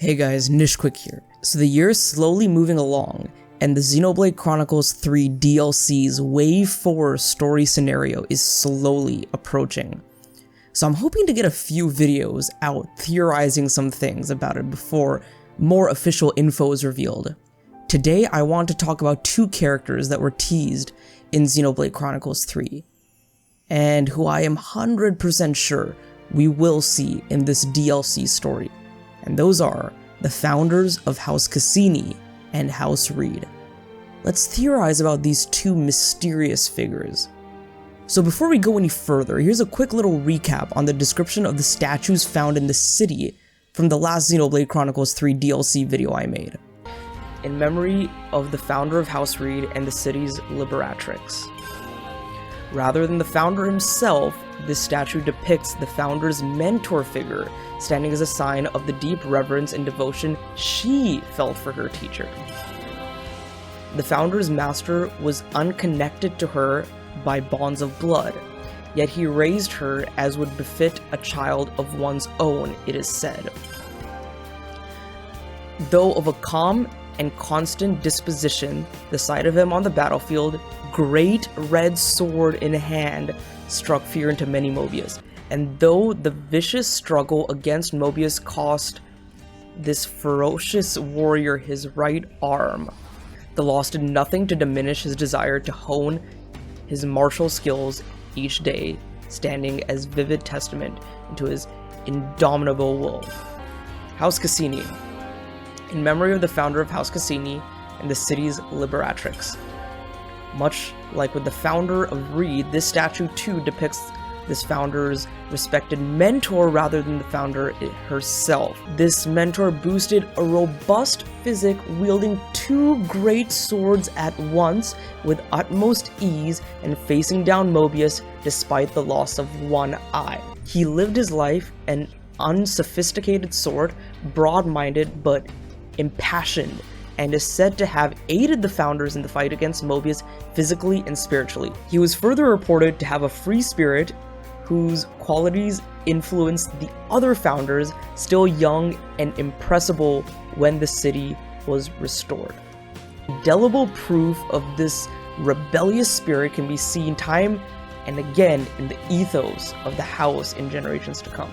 Hey guys, Nishquick here. So the year is slowly moving along, and the Xenoblade Chronicles 3 DLC's Wave 4 story scenario is slowly approaching. So I'm hoping to get a few videos out theorizing some things about it before more official info is revealed. Today I want to talk about two characters that were teased in Xenoblade Chronicles 3, and who I am 100% sure we will see in this DLC story. And those are the founders of House Cassini and House Reid. Let's theorize about these two mysterious figures. So before we go any further, here's a quick little recap on the description of the statues found in the city from the last Xenoblade Chronicles 3 DLC video I made. In memory of the founder of House Reid and the city's liberatrix. Rather than the founder himself, this statue depicts the founder's mentor figure, standing as a sign of the deep reverence and devotion she felt for her teacher. The founder's master was unconnected to her by bonds of blood, yet he raised her as would befit a child of one's own, it is said. Though of a calm and constant disposition, the sight of him on the battlefield, great red sword in hand, struck fear into many Mobius. And though the vicious struggle against Mobius cost this ferocious warrior his right arm, the loss did nothing to diminish his desire to hone his martial skills each day, standing as vivid testament to his indomitable will. House Cassini. In memory of the founder of House Cassini and the city's liberatrix. Much like with the founder of Reid, this statue too depicts this founder's respected mentor rather than the founder herself. This mentor boosted a robust physique, wielding two great swords at once with utmost ease and facing down Mobius despite the loss of one eye. He lived his life an unsophisticated sword, broad-minded but impassioned, and is said to have aided the founders in the fight against Mobius physically and spiritually. He was further reported to have a free spirit whose qualities influenced the other founders, still young and impressible when the city was restored. Indelible proof of this rebellious spirit can be seen time and again in the ethos of the house in generations to come.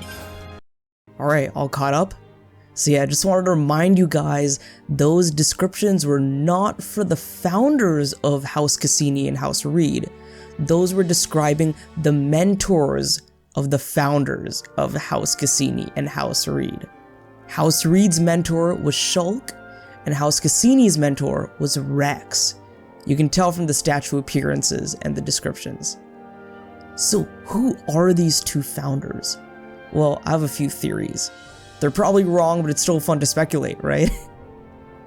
Alright, all caught up? So yeah, I just wanted to remind you guys, those descriptions were not for the founders of House Cassini and House Reid. Those were describing the mentors of the founders of House Cassini and House Reid. House Reid's mentor was Shulk, and House Cassini's mentor was Rex. You can tell from the statue appearances and the descriptions. So who are these two founders? Well, I have a few theories. They're probably wrong, but it's still fun to speculate, right?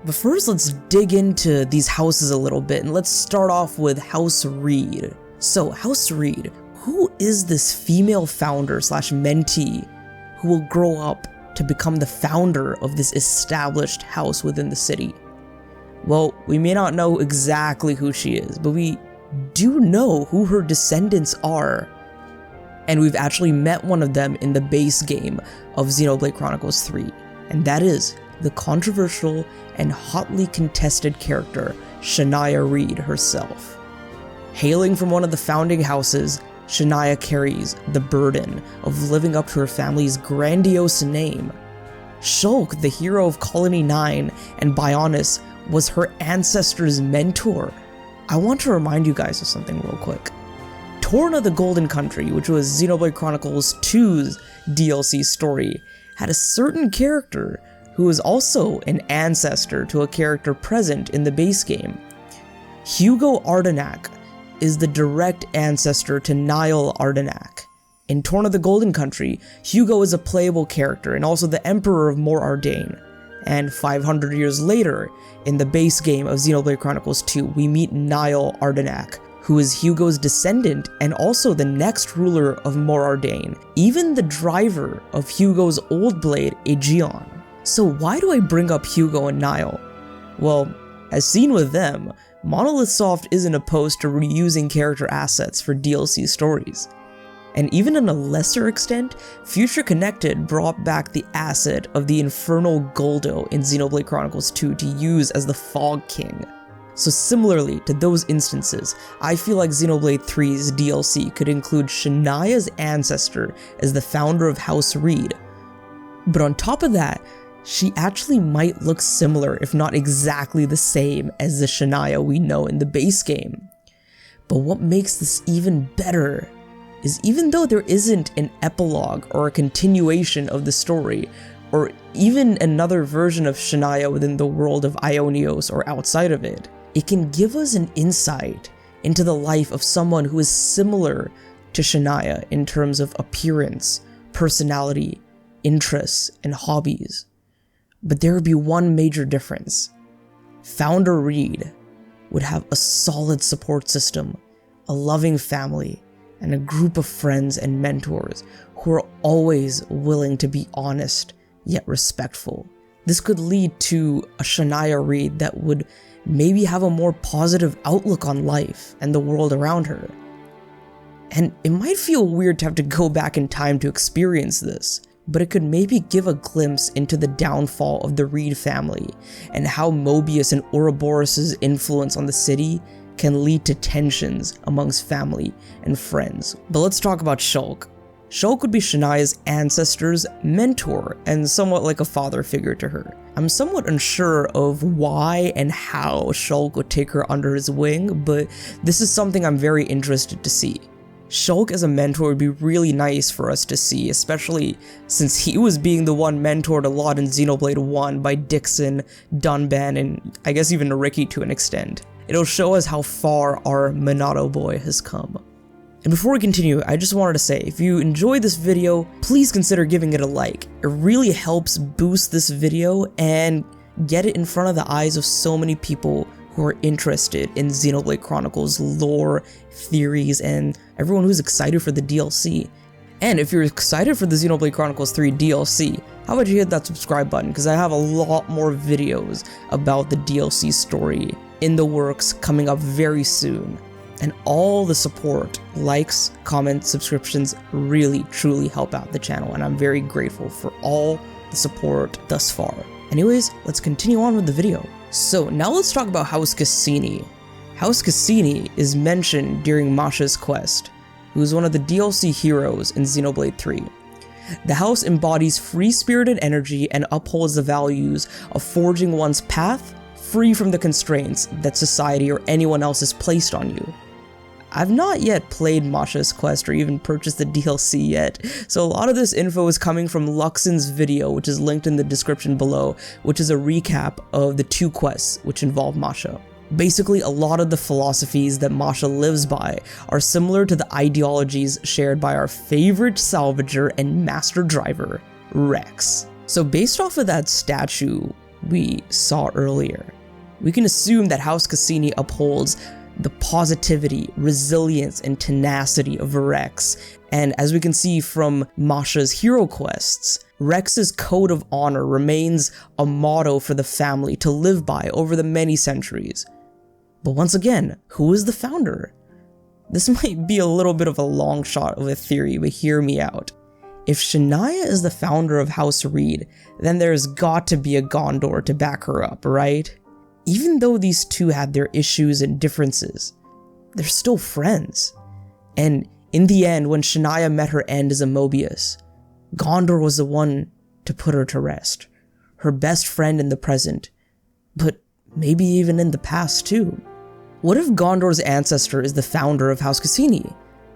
But first, let's dig into these houses a little bit, and let's start off with House Reid. So, House Reid, who is this female founder slash mentee who will grow up to become the founder of this established house within the city? Well, we may not know exactly who she is, but we do know who her descendants are. And we've actually met one of them in the base game of Xenoblade Chronicles 3, and that is the controversial and hotly contested character Shania Reid herself. Hailing from one of the founding houses, Shania carries the burden of living up to her family's grandiose name. Shulk, the hero of Colony 9 and Bionis, was her ancestor's mentor. I want to remind you guys of something real quick. Torna the Golden Country, which was Xenoblade Chronicles 2's DLC story, had a certain character who was also an ancestor to a character present in the base game. Hugo Ardenac is the direct ancestor to Niall Ardenac. In Torna the Golden Country, Hugo is a playable character and also the Emperor of Mor Ardain. And 500 years later, in the base game of Xenoblade Chronicles 2, we meet Niall Ardenac, who is Hugo's descendant and also the next ruler of Mor Ardain, even the driver of Hugo's old blade, Aegeon. So why do I bring up Hugo and Niall? Well, as seen with them, Monolith Soft isn't opposed to reusing character assets for DLC stories. And even in a lesser extent, Future Connected brought back the asset of the Infernal Goldo in Xenoblade Chronicles 2 to use as the Fog King. So similarly to those instances, I feel like Xenoblade 3's DLC could include Shania's ancestor as the founder of House Reid. But on top of that, she actually might look similar, if not exactly the same, as the Shania we know in the base game. But what makes this even better is even though there isn't an epilogue or a continuation of the story, or even another version of Shania within the world of Ionios or outside of it, it can give us an insight into the life of someone who is similar to Shania in terms of appearance, personality, interests, and hobbies. But there would be one major difference. Founder Reid would have a solid support system, a loving family, and a group of friends and mentors who are always willing to be honest yet respectful. This could lead to a Shania Reid that would maybe have a more positive outlook on life and the world around her. And it might feel weird to have to go back in time to experience this, but it could maybe give a glimpse into the downfall of the Reid family and how Mobius and Ouroboros' influence on the city can lead to tensions amongst family and friends. But let's talk about Shulk. Shulk would be Shania's ancestor's mentor and somewhat like a father figure to her. I'm somewhat unsure of why and how Shulk would take her under his wing, but this is something I'm very interested to see. Shulk as a mentor would be really nice for us to see, especially since he was being the one mentored a lot in Xenoblade 1 by Dixon, Dunban, and I guess even Ricky to an extent. It'll show us how far our Minato boy has come. And before we continue, I just wanted to say, if you enjoyed this video, please consider giving it a like. It really helps boost this video and get it in front of the eyes of so many people who are interested in Xenoblade Chronicles lore, theories, and everyone who's excited for the DLC. And if you're excited for the Xenoblade Chronicles 3 DLC, how about you hit that subscribe button, because I have a lot more videos about the DLC story in the works coming up very soon. And all the support, likes, comments, subscriptions really truly help out the channel, and I'm very grateful for all the support thus far. Anyways, let's continue on with the video. So now let's talk about House Cassini. House Cassini is mentioned during Masha's quest, who is one of the DLC heroes in Xenoblade 3. The house embodies free-spirited energy and upholds the values of forging one's path free from the constraints that society or anyone else has placed on you. I've not yet played Masha's quest or even purchased the DLC yet, so a lot of this info is coming from Luxon's video, which is linked in the description below, which is a recap of the 2 quests which involve Masha. Basically, a lot of the philosophies that Masha lives by are similar to the ideologies shared by our favorite salvager and master driver, Rex. So based off of that statue we saw earlier, we can assume that House Cassini upholds the positivity, resilience, and tenacity of Rex. And as we can see from Masha's hero quests, Rex's code of honor remains a motto for the family to live by over the many centuries. But once again, who is the founder? This might be a little bit of a long shot of a theory, but hear me out. If Shania is the founder of House Reid, then there's got to be a Gondor to back her up, right? Even though these two had their issues and differences, they're still friends. And in the end, when Shania met her end as a Mobius, Gondor was the one to put her to rest. Her best friend in the present, but maybe even in the past too. What if Gondor's ancestor is the founder of House Cassini?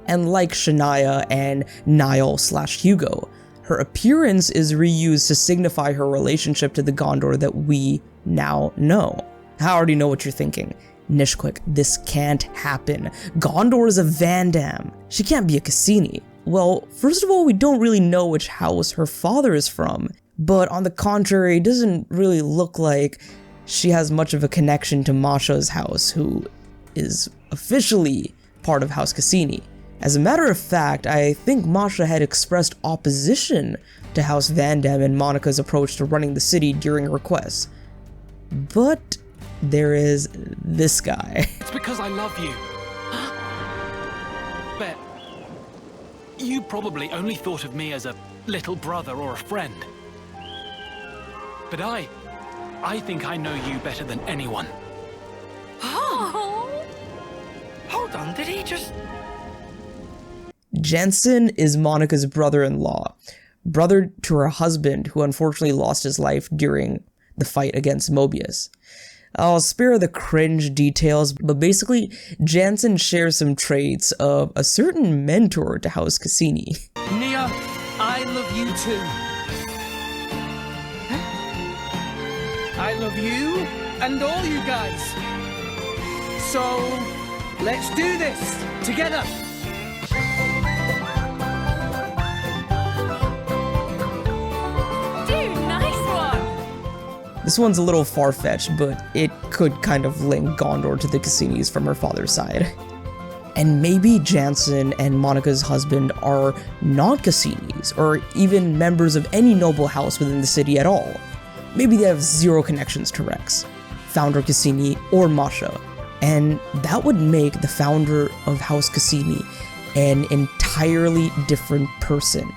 And like Shania and Niall/Hugo, her appearance is reused to signify her relationship to the Gondor that we now know. I already know what you're thinking. Nishquick, this can't happen. Gondor is a Van Damme. She can't be a Cassini. Well, first of all, we don't really know which house her father is from, but on the contrary, it doesn't really look like she has much of a connection to Masha's house, who is officially part of House Cassini. As a matter of fact, I think Masha had expressed opposition to House Van Damme and Monika's approach to running the city during her quest. But there is this guy. It's because I love you. But You probably only thought of me as a little brother or a friend. But I think I know you better than anyone. Oh! Hold on, did he just... Jensen is Monika's brother-in-law, brother to her husband, who unfortunately lost his life during the fight against Mobius. I'll spare the cringe details, but basically, Jansen shares some traits of a certain mentor to House Cassini. Nia, I love you too. I love you and all you guys. So, let's do this together. Dude, nice one. This one's a little far-fetched, but it could kind of link Gondor to the Cassinis from her father's side. And maybe Jansen and Monika's husband are not Cassinis, or even members of any noble house within the city at all. Maybe they have zero connections to Rex, founder Cassini, or Masha, and that would make the founder of House Cassini an entirely different person.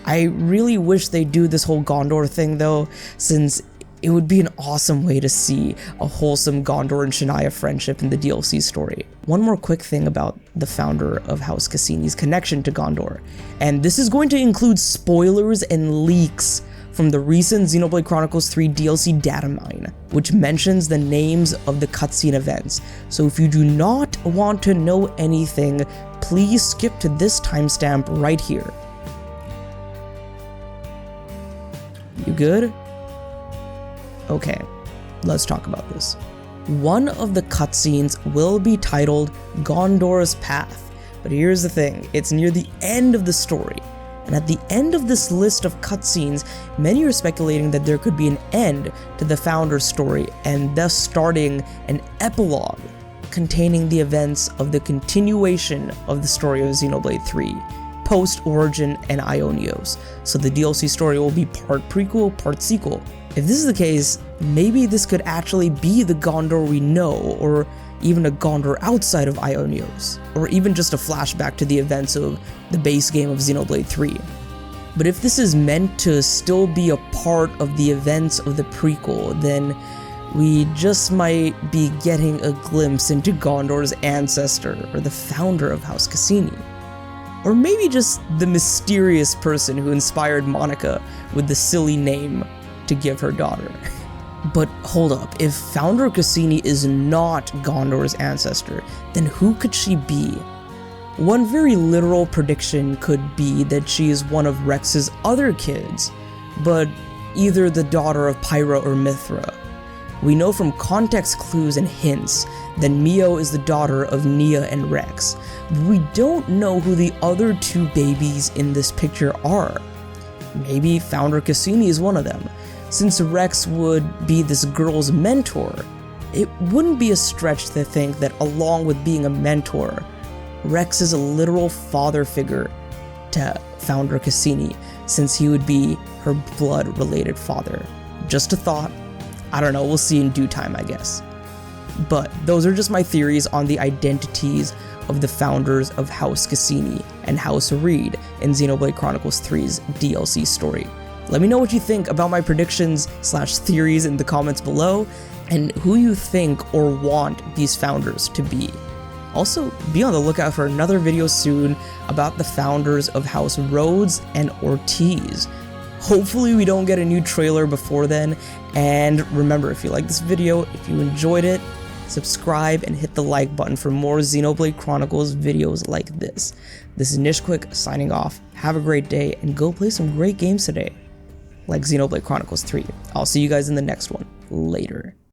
I really wish they do this whole Gondor thing though, since it would be an awesome way to see a wholesome Gondor and Shania friendship in the DLC story. One more quick thing about the founder of House Cassini's connection to Gondor, and this is going to include spoilers and leaks from the recent Xenoblade Chronicles 3 DLC data mine, which mentions the names of the cutscene events. So if you do not want to know anything, please skip to this timestamp right here. You good? Okay, let's talk about this. One of the cutscenes will be titled Gondor's Path, but here's the thing, it's near the end of the story. And at the end of this list of cutscenes, many are speculating that there could be an end to the founder's story and thus starting an epilogue containing the events of the continuation of the story of Xenoblade 3, post-Origin and Ionios. So the DLC story will be part prequel, part sequel. If this is the case, maybe this could actually be the Gondor we know, or even a Gondor outside of Ionios, or even just a flashback to the events of the base game of Xenoblade 3. But if this is meant to still be a part of the events of the prequel, then we just might be getting a glimpse into Gondor's ancestor, or the founder of House Cassini. Or maybe just the mysterious person who inspired Monika with the silly name to give her daughter. But hold up, if Founder Cassini is not Gondor's ancestor, then who could she be? One very literal prediction could be that she is one of Rex's other kids, but either the daughter of Pyra or Mithra. We know from context clues and hints that Mio is the daughter of Nia and Rex, but we don't know who the other two babies in this picture are. Maybe Founder Cassini is one of them. Since Rex would be this girl's mentor, it wouldn't be a stretch to think that along with being a mentor, Rex is a literal father figure to Founder Cassini, since he would be her blood-related father. Just a thought. I don't know, we'll see in due time, I guess. But those are just my theories on the identities of the founders of House Cassini and House Reid in Xenoblade Chronicles 3's DLC story. Let me know what you think about my predictions/theories in the comments below, and who you think or want these founders to be. Also, be on the lookout for another video soon about the founders of House Rhodes and Ortiz. Hopefully we don't get a new trailer before then, and remember, if you like this video, if you enjoyed it, subscribe and hit the like button for more Xenoblade Chronicles videos like this. This is Nishquick signing off. Have a great day, and go play some great games today, like Xenoblade Chronicles 3. I'll see you guys in the next one. Later.